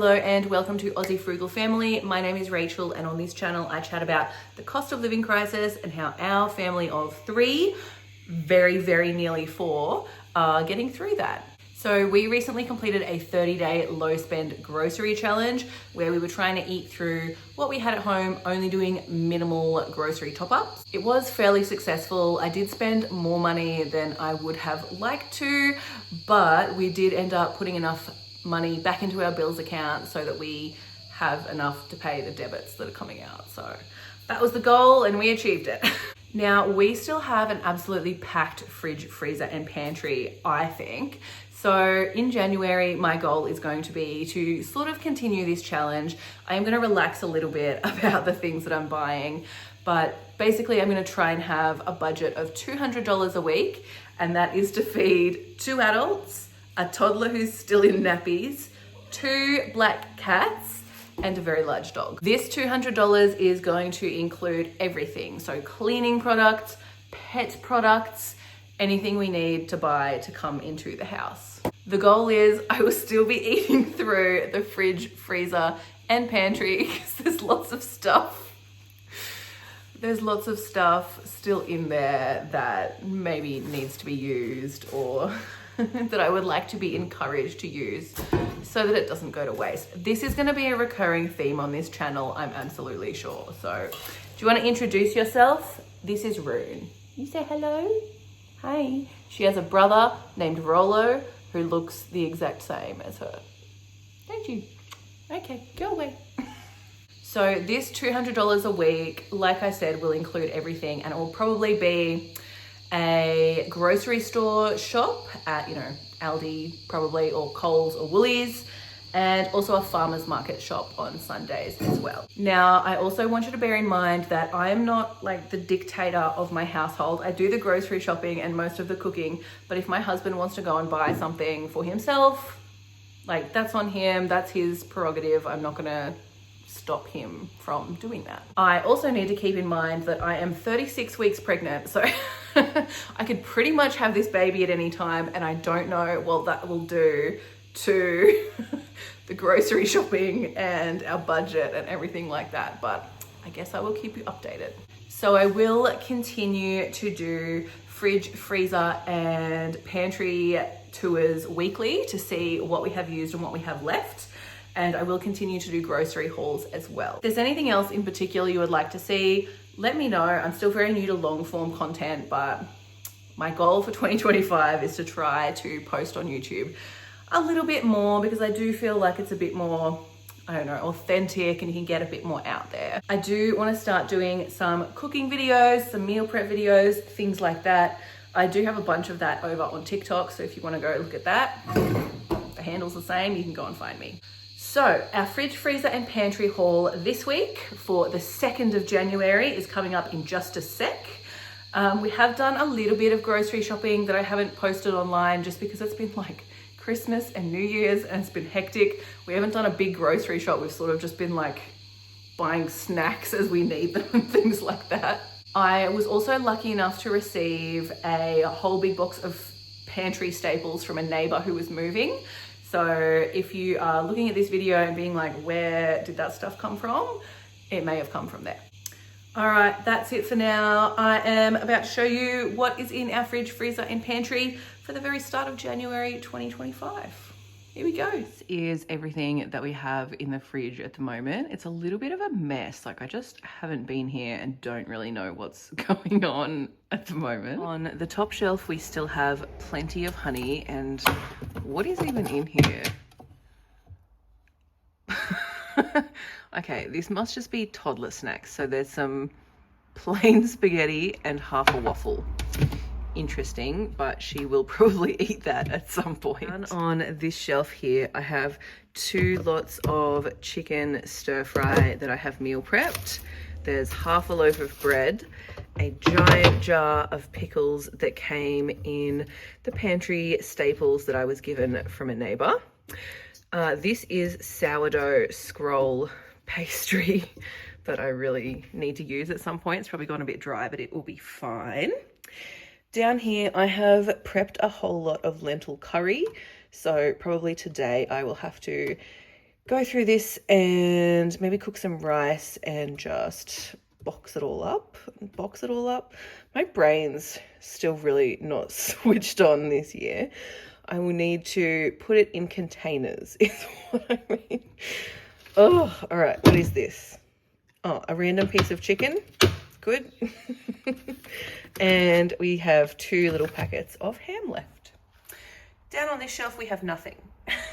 Hello and welcome to Aussie Frugal Family. My name is Rachel and on this channel I chat about the cost of living crisis and how our family of three, very nearly four, are getting through that. So we recently completed a 30-day low spend grocery challenge where we were trying to eat through what we had at home, only doing minimal grocery top-ups. It was fairly successful. I did spend more money than I would have liked to, but we did end up putting enough money back into our bills account so that we have enough to pay the debits that are coming out. So that was the goal and we achieved it. Now, we still have an absolutely packed fridge, freezer and pantry, I think. So in January, my goal is going to be to sort of continue this challenge. I am going to relax a little bit about the things that I'm buying, but basically I'm going to try and have a budget of $200 a week, and that is to feed 2 adults, a toddler who's still in nappies, 2 black cats, and a very large dog. This $200 is going to include everything. So cleaning products, pet products, anything we need to buy to come into the house. The goal is I will still be eating through the fridge, freezer, and pantry because there's lots of stuff. There's lots of stuff still in there that maybe needs to be used or that I would like to be encouraged to use so that it doesn't go to waste. This is going to be a recurring theme on this channel, I'm absolutely sure. So do you want to introduce yourself? This is Rune. You say hello? Hi. She has a brother named Rolo who looks the exact same as her. Don't you? Okay, go away. So this $200 a week, like I said, will include everything, and it will probably be a grocery store shop at, Aldi probably, or Coles or Woolies, and also a farmer's market shop on Sundays as well. Now, I also want you to bear in mind that I am not like the dictator of my household. I do the grocery shopping and most of the cooking, but if my husband wants to go and buy something for himself, like that's on him, that's his prerogative. I'm not gonna stop him from doing that. I also need to keep in mind that I am 36 weeks pregnant, so I could pretty much have this baby at any time, and I don't know what that will do to the grocery shopping and our budget and everything like that, but I guess I will keep you updated. So I will continue to do fridge, freezer and pantry tours weekly to see what we have used and what we have left, and I will continue to do grocery hauls as well. If there's anything else in particular you would like to see, let me know. I'm still very new to long form content, but my goal for 2025 is to try to post on YouTube a little bit more because I do feel like it's a bit more, authentic, and you can get a bit more out there. I do want to start doing some cooking videos, some meal prep videos, things like that. I do have a bunch of that over on TikTok, so if you want to go look at that, the handle's the same, you can go and find me. So our fridge, freezer and pantry haul this week for the 2nd of January is coming up in just a sec. We have done a little bit of grocery shopping that I haven't posted online just because it's been like Christmas and New Year's and it's been hectic. We haven't done a big grocery shop. We've sort of just been like buying snacks as we need them and things like that. I was also lucky enough to receive a whole big box of pantry staples from a neighbor who was moving. So if you are looking at this video and being like, where did that stuff come from? It may have come from there. All right, that's it for now. I am about to show you what is in our fridge, freezer and pantry for the very start of January 2025. Here we go. This is everything that we have in the fridge at the moment. It's a little bit of a mess. Like I just haven't been here and don't really know what's going on at the moment. On the top shelf, we still have plenty of honey, and what is even in here? Okay, this must just be toddler snacks. So there's some plain spaghetti and half a waffle. Interesting, but she will probably eat that at some point. And on this shelf here, I have 2 lots of chicken stir fry that I have meal prepped. There's half a loaf of bread, a giant jar of pickles that came in the pantry staples that I was given from a neighbor. This is sourdough scroll pastry that I really need to use at some point. It's probably gone a bit dry, but it will be fine. Down here, I have prepped a whole lot of lentil curry. So probably today I will have to go through this and maybe cook some rice and just box it all up. My brain's still really not switched on this year. I will need to put it in containers is what I mean. Oh, all right. What is this? Oh, a random piece of chicken. Good. And we have 2 little packets of ham left. Down on this shelf, we have nothing.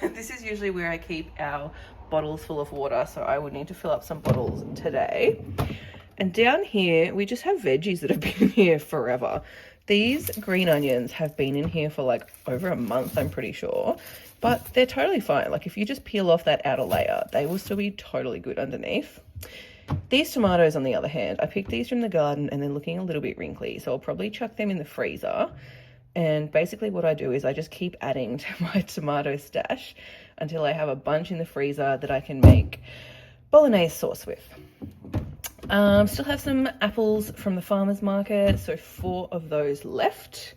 This is usually where I keep our bottles full of water, so I would need to fill up some bottles today. And down here, we just have veggies that have been here forever. These green onions have been in here for like over a month, I'm pretty sure, but they're totally fine. Like if you just peel off that outer layer, they will still be totally good underneath. These tomatoes, on the other hand, I picked these from the garden and they're looking a little bit wrinkly, so I'll probably chuck them in the freezer. And basically what I do is I just keep adding to my tomato stash until I have a bunch in the freezer that I can make bolognese sauce with. Still have some apples from the farmer's market, so 4 of those left.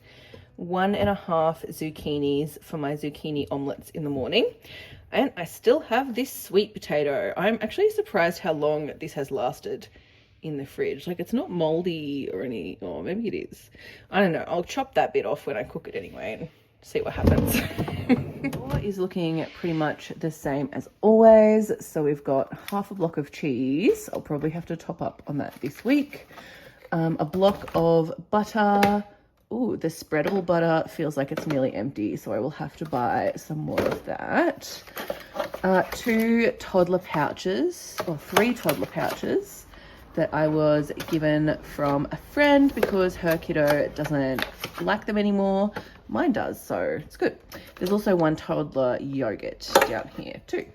1.5 zucchinis for my zucchini omelets in the morning. And I still have this sweet potato. I'm actually surprised how long this has lasted in the fridge. Like it's not moldy or maybe it is. I don't know. I'll chop that bit off when I cook it anyway and see what happens. Is looking pretty much the same as always. So we've got half a block of cheese. I'll probably have to top up on that this week. A block of butter. Ooh, the spreadable butter feels like it's nearly empty, so I will have to buy some more of that. 2 toddler pouches, or 3 toddler pouches that I was given from a friend because her kiddo doesn't like them anymore. Mine does, so it's good. There's also 1 toddler yogurt down here too.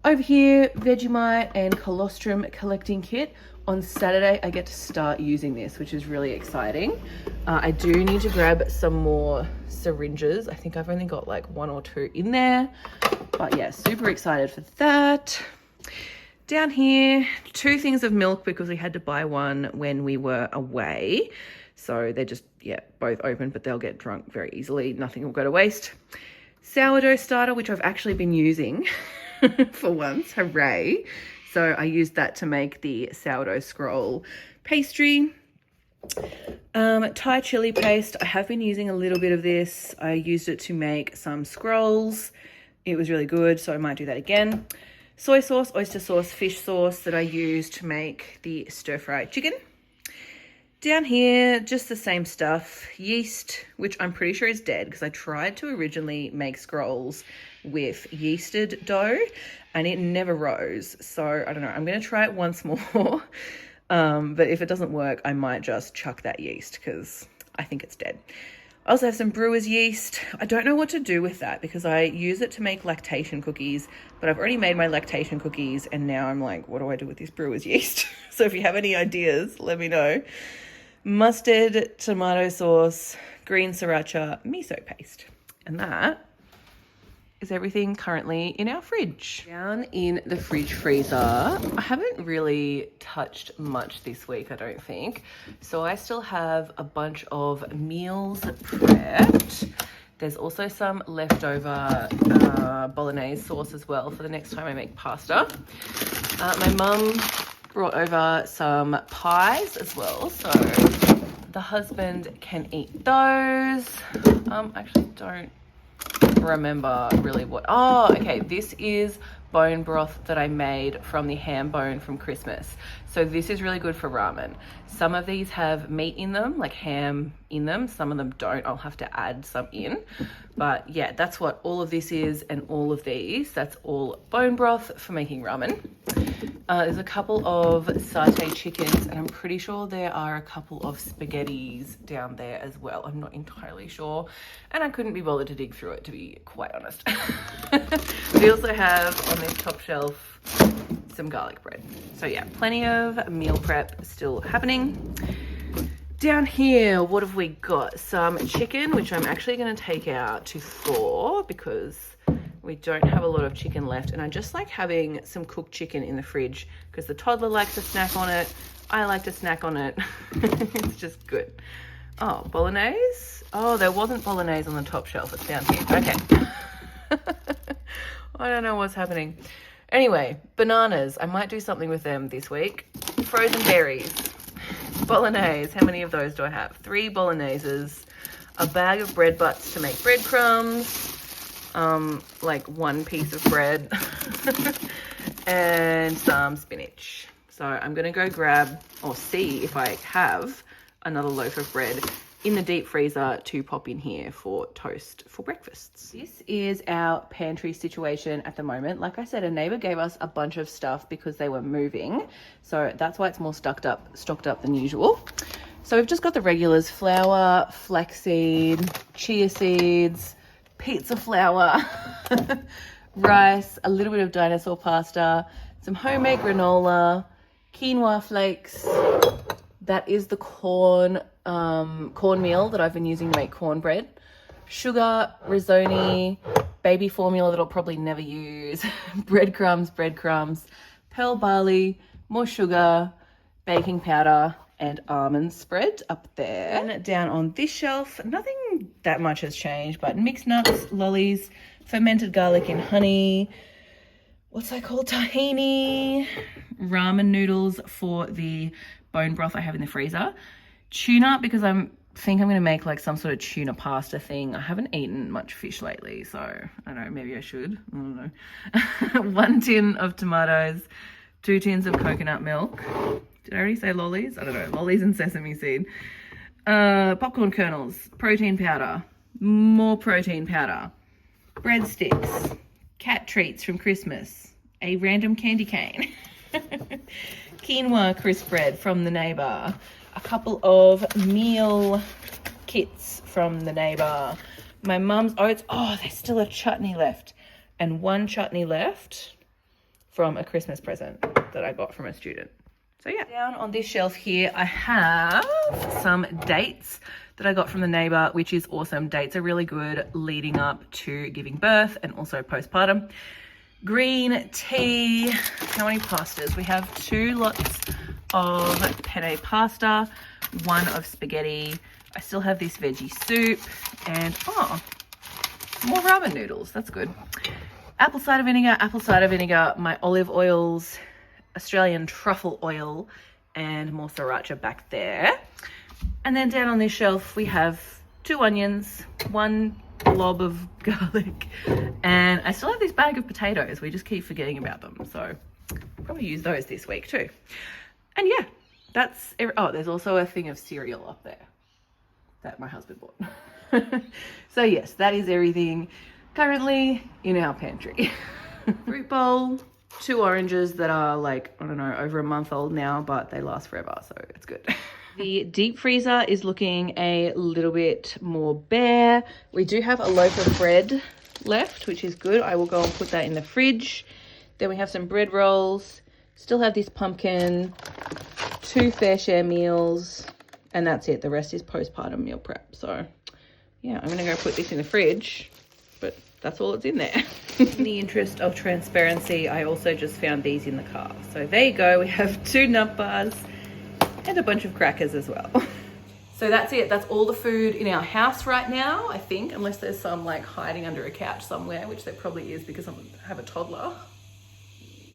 Over here, Vegemite and colostrum collecting kit. On Saturday, I get to start using this, which is really exciting. I do need to grab some more syringes. I think I've only got like 1 or 2 in there, but yeah, super excited for that. Down here, 2 things of milk because we had to buy one when we were away. So they're just, yeah, both open, but they'll get drunk very easily. Nothing will go to waste. Sourdough starter, which I've actually been using for once. Hooray. So I used that to make the sourdough scroll pastry. Thai chili paste. I have been using a little bit of this. I used it to make some scrolls. It was really good, so I might do that again. Soy sauce, oyster sauce, fish sauce that I used to make the stir-fried chicken. Down here, just the same stuff. Yeast, which I'm pretty sure is dead because I tried to originally make scrolls with yeasted dough and it never rose. So I don't know, I'm going to try it once more. But if it doesn't work, I might just chuck that yeast because I think it's dead. I also have some brewer's yeast. I don't know what to do with that because I use it to make lactation cookies, but I've already made my lactation cookies and now I'm like, what do I do with this brewer's yeast? So if you have any ideas, let me know. Mustard, tomato sauce, green sriracha, miso paste. And that is everything currently in our fridge. Down in the fridge freezer, I haven't really touched much this week, I don't think. So I still have a bunch of meals prepped. There's also some leftover bolognese sauce as well for the next time I make pasta. My mum brought over some pies as well, so the husband can eat those. Actually don't remember really what. Oh, okay, this is bone broth that I made from the ham bone from Christmas. So this is really good for ramen. Some of these have meat in them, like ham in them. Some of them don't. I'll have to add some in. But yeah, that's what all of this is, and all of these, that's all bone broth for making ramen. There's a couple of satay chickens, and I'm pretty sure there are a couple of spaghettis down there as well. I'm not entirely sure, and I couldn't be bothered to dig through it, to be quite honest. We also have on this top shelf some garlic bread. So yeah, plenty of meal prep still happening. Down here, what have we got? Some chicken, which I'm actually going to take out to thaw because we don't have a lot of chicken left. And I just like having some cooked chicken in the fridge because the toddler likes to snack on it. I like to snack on it. It's just good. Oh, bolognese? Oh, there wasn't bolognese on the top shelf. It's down here. Okay. I don't know what's happening. Anyway, bananas. I might do something with them this week. Frozen berries. Bolognese. How many of those do I have? 3 bologneses. A bag of bread butts to make breadcrumbs. Like 1 piece of bread. And some spinach. So I'm going to go grab or see if I have another loaf of bread in the deep freezer to pop in here for toast for breakfasts. This is our pantry situation at the moment. Like I said, a neighbor gave us a bunch of stuff because they were moving. So that's why it's more stocked up than usual. So we've just got the regulars: flour, flaxseed, chia seeds, pizza flour, rice, a little bit of dinosaur pasta, some homemade granola, quinoa flakes. That is the cornmeal that I've been using to make cornbread. Sugar, risoni, baby formula that I'll probably never use, breadcrumbs, pearl barley, more sugar, baking powder, and almond spread up there. And down on this shelf, nothing that much has changed, but mixed nuts, lollies, fermented garlic and honey, what's that called? Tahini, ramen noodles for the bone broth I have in the freezer, tuna because I think I'm going to make like some sort of tuna pasta thing. I haven't eaten much fish lately, so I don't know, maybe I should. I don't know. 1 tin of tomatoes, 2 tins of coconut milk. Did I already say lollies? I don't know. Lollies and sesame seed. Popcorn kernels, protein powder, more protein powder, breadsticks, cat treats from Christmas, a random candy cane, quinoa crisp bread from the neighbor, a couple of meal kits from the neighbor, my mum's oats. Oh, there's still a chutney left, and 1 chutney left from a Christmas present that I got from a student. So yeah, down on this shelf here, I have some dates that I got from the neighbor, which is awesome. Dates are really good leading up to giving birth and also postpartum. Green tea. How many pastas? We have 2 lots of penne pasta, 1 of spaghetti. I still have this veggie soup and more ramen noodles. That's good. Apple cider vinegar, my olive oils, Australian truffle oil, and more sriracha back there. And then down on this shelf we have 2 onions, 1 blob of garlic, and I still have this bag of potatoes. We just keep forgetting about them, so I'll probably use those this week too. And yeah, that's there's also a thing of cereal up there that my husband bought. So yes, that is everything currently in our pantry. Fruit bowl, 2 oranges that are like, I don't know, over a month old now, but they last forever, so it's good. The deep freezer is looking a little bit more bare. We do have a loaf of bread left, which is good. I will go and put that in the fridge. Then we have some bread rolls. Still have this pumpkin, 2 fair share meals, and that's it. The rest is postpartum meal prep. So yeah, I'm gonna go put this in the fridge, but that's all that's in there. In the interest of transparency, I also just found these in the car. So there you go. We have 2 nut bars and a bunch of crackers as well. So that's it. That's all the food in our house right now, I think, unless there's some like hiding under a couch somewhere, which there probably is because I have a toddler.